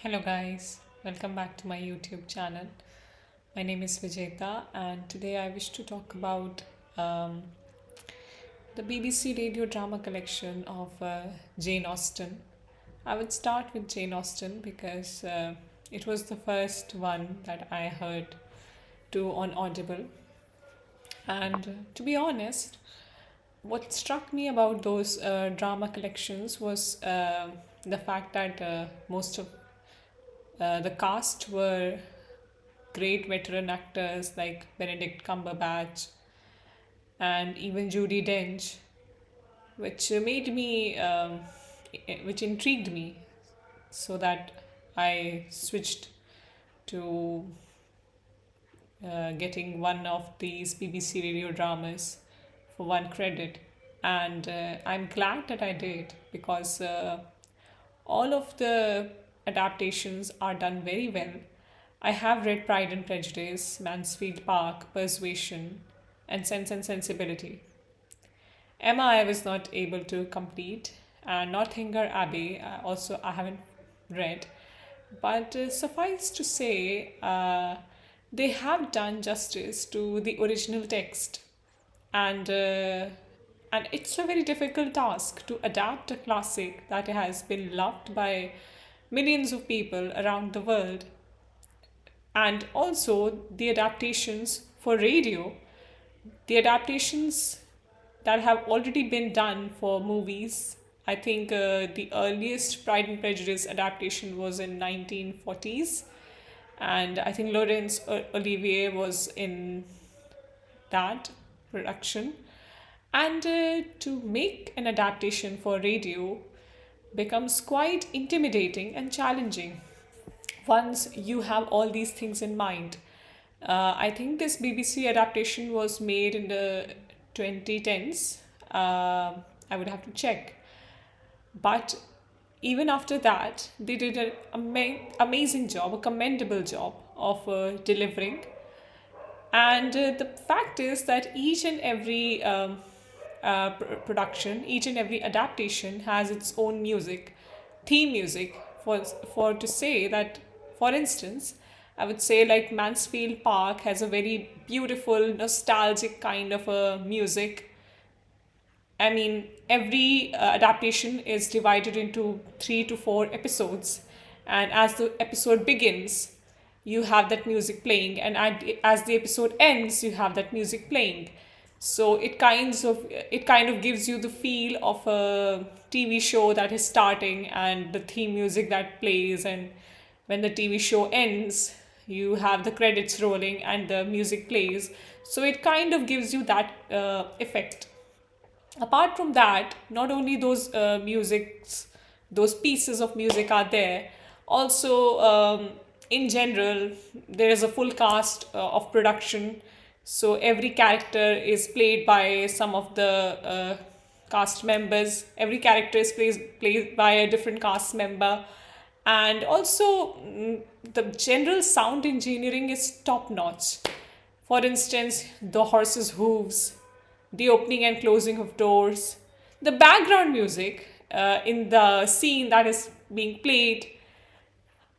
Hello, guys. Welcome back to my YouTube channel. My name is Vijeta, and today I wish to talk about um, the BBC radio drama collection of Jane Austen. I would start with Jane Austen because it was the first one that I heard to on Audible. And to be honest, what struck me about those drama collections was the fact that most of the cast were great veteran actors like Benedict Cumberbatch and even Judi Dench, which made me, which intrigued me, so that I switched to getting one of these BBC radio dramas for one credit. And I'm glad that I did because all of the adaptations are done very well. I have read Pride and Prejudice, Mansfield Park, Persuasion, and Sense and Sensibility. Emma I was not able to complete, and Northanger Abbey also I haven't read. But suffice to say, they have done justice to the original text, and it's a very difficult task to adapt a classic that has been loved by millions of people around the world, and also the adaptations for radio, the adaptations that have already been done for movies. I think the earliest Pride and Prejudice adaptation was in 1940s, and I think Laurence Olivier was in that production. And to make an adaptation for radio becomes quite intimidating and challenging once you have all these things in mind. I think this BBC adaptation was made in the 2010s. I would have to check. But even after that, they did an amazing job, a commendable job of delivering. And the fact is that each and every production, each and every adaptation has its own music, theme music. For to say that, for instance, I would say like Mansfield Park has a very beautiful, nostalgic kind of a music. I mean, every adaptation is divided into 3 to 4 episodes, and as the episode begins, you have that music playing, and as the episode ends, you have that music playing. So it kind of gives you the feel of a TV show that is starting, and the theme music that plays, and when the TV show ends, you have the credits rolling and the music plays. So it kind of gives you that effect. Apart from that, not only those musics, those pieces of music are there, also in general there is a full cast of production. So every character is played by some of the cast members. Every character is played by a different cast member. And also, the general sound engineering is top notch. For instance, the horse's hooves, the opening and closing of doors, the background music in the scene that is being played,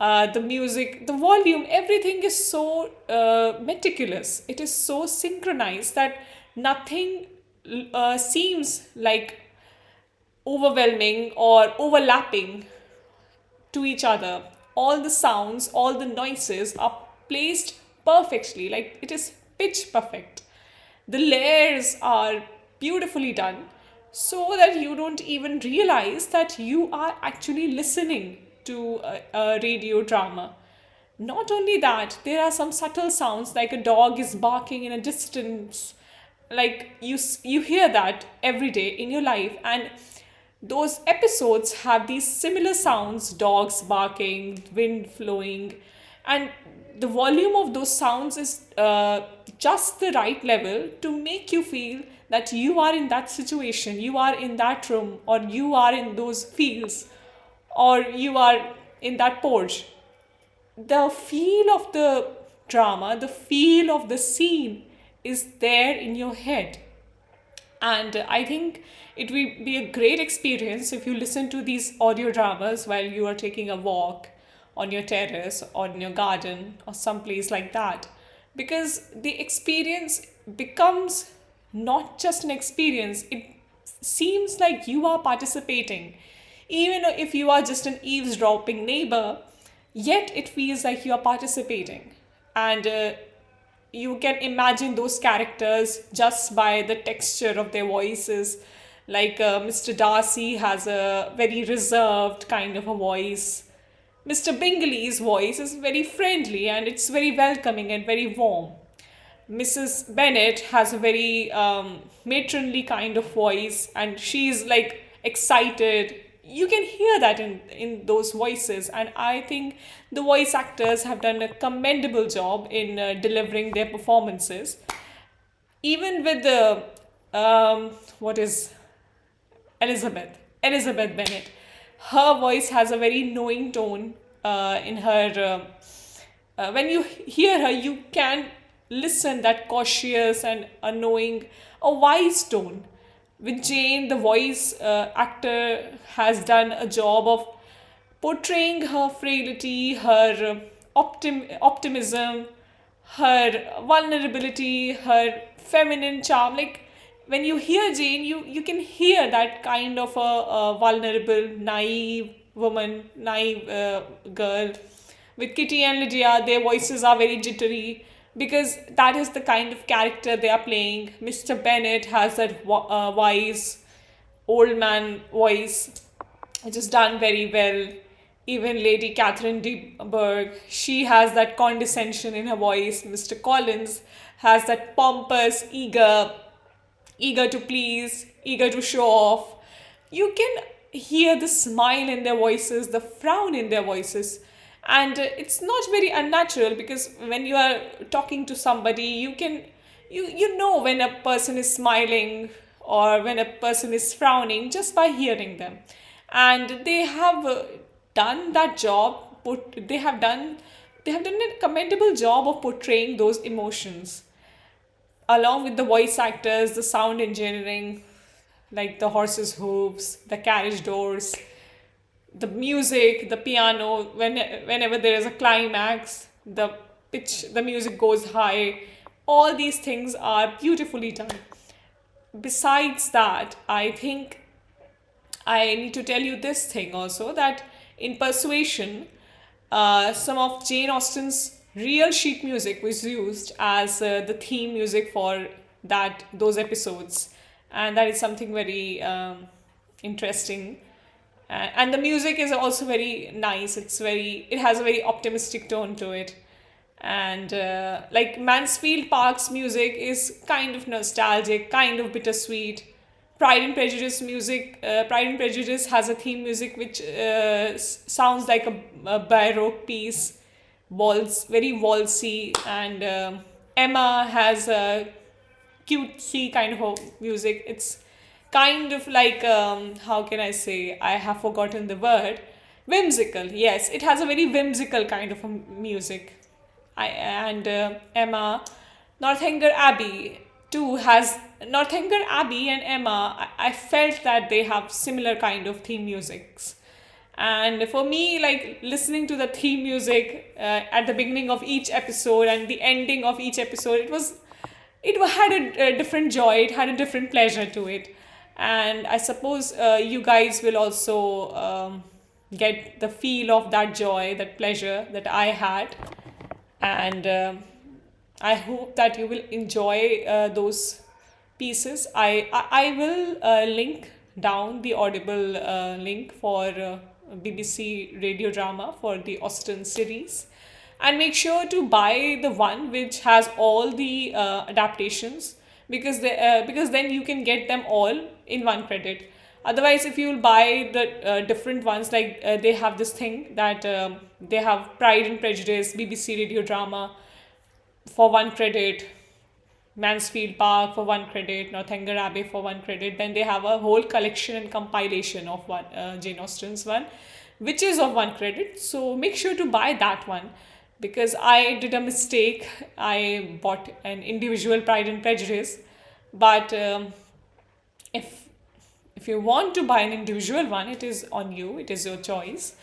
the music, the volume, everything is so meticulous. It is so synchronized that nothing seems like overwhelming or overlapping to each other. All the sounds, all the noises are placed perfectly, like it is pitch perfect. The layers are beautifully done so that you don't even realize that you are actually listening to a radio drama. Not only that, there are some subtle sounds like a dog is barking in a distance. Like you hear that every day in your life, and those episodes have these similar sounds, dogs barking, wind flowing, and the volume of those sounds is just the right level to make you feel that you are in that situation, you are in that room, or you are in those fields, or you are in that porch. The feel of the drama, the feel of the scene is there in your head. And I think it will be a great experience if you listen to these audio dramas while you are taking a walk, on your terrace or in your garden or someplace like that. Because the experience becomes not just an experience, it seems like you are participating. Even if you are just an eavesdropping neighbor, yet it feels like you are participating. And you can imagine those characters just by the texture of their voices. Like Mr. Darcy has a very reserved kind of a voice. Mr. Bingley's voice is very friendly and it's very welcoming and very warm. Mrs. Bennet has a very matronly kind of voice and she's like excited. You can hear that in those voices, and I think the voice actors have done a commendable job in delivering their performances. Even with the what is Elizabeth Bennet, her voice has a very knowing tone in her. When you hear her, you can listen that cautious and a knowing, a wise tone. With Jane, the voice actor has done a job of portraying her frailty, her optimism, her vulnerability, her feminine charm. Like when you hear Jane, you can hear that kind of a vulnerable, naive woman, naive girl. With Kitty and Lydia, their voices are very jittery because that is the kind of character they are playing. Mr. Bennet has that wise old man voice, which is done very well. Even Lady Catherine de Bourgh, she has that condescension in her voice. Mr. Collins has that pompous, eager to please, eager to show off. You can hear the smile in their voices, the frown in their voices. And it's not very unnatural because when you are talking to somebody, you know when a person is smiling or when a person is frowning just by hearing them. And they have done that job, they have done a commendable job of portraying those emotions along with the voice actors, the sound engineering, like the horse's hooves, the carriage doors, the music, the piano, whenever there is a climax, the music goes high. All these things are beautifully done. Besides that, I think I need to tell you this thing also, that in Persuasion, some of Jane Austen's real sheet music was used as the theme music for those episodes, and that is something very interesting. And the music is also very nice. It has a very optimistic tone to it, and like Mansfield Park's music is kind of nostalgic, kind of bittersweet. Pride and Prejudice has a theme music which sounds like a baroque piece, very waltzy, and Emma has a cutesy kind of a music. It's kind of like how can I say? I have forgotten the word. Whimsical. Yes, it has a very whimsical kind of a music. And Emma, Northanger Abbey too has Northanger Abbey and Emma. I felt that they have similar kind of theme musics. And for me, like listening to the theme music at the beginning of each episode and the ending of each episode, it had a different joy. It had a different pleasure to it, and I suppose you guys will also get the feel of that joy, that pleasure that I had, and I hope that you will enjoy those pieces. I will link down the Audible link for BBC radio drama for the Austen series, and make sure to buy the one which has all the adaptations, because then you can get them all in one credit. Otherwise, if you will buy the different ones, like they have this thing that they have Pride and Prejudice, BBC radio drama for one credit, Mansfield Park for one credit, Northanger Abbey for one credit. Then they have a whole collection and compilation of one Jane Austen's one, which is of one credit. So make sure to buy that one, because I did a mistake. I bought an individual Pride and Prejudice, but if if you want to buy an individual one, it is on you. It is your choice.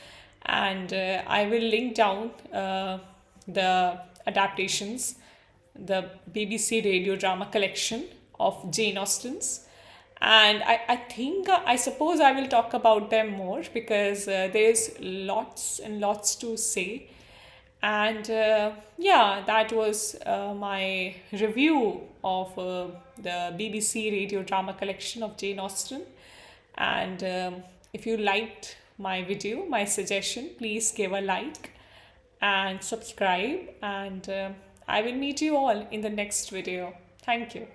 And I will link down the adaptations, the BBC radio drama collection of Jane Austen's. And I think, I suppose I will talk about them more because there's lots and lots to say. And yeah, that was my review of the BBC radio drama collection of Jane Austen. And if you liked my video, my suggestion, please give a like and subscribe. And I will meet you all in the next video. Thank you.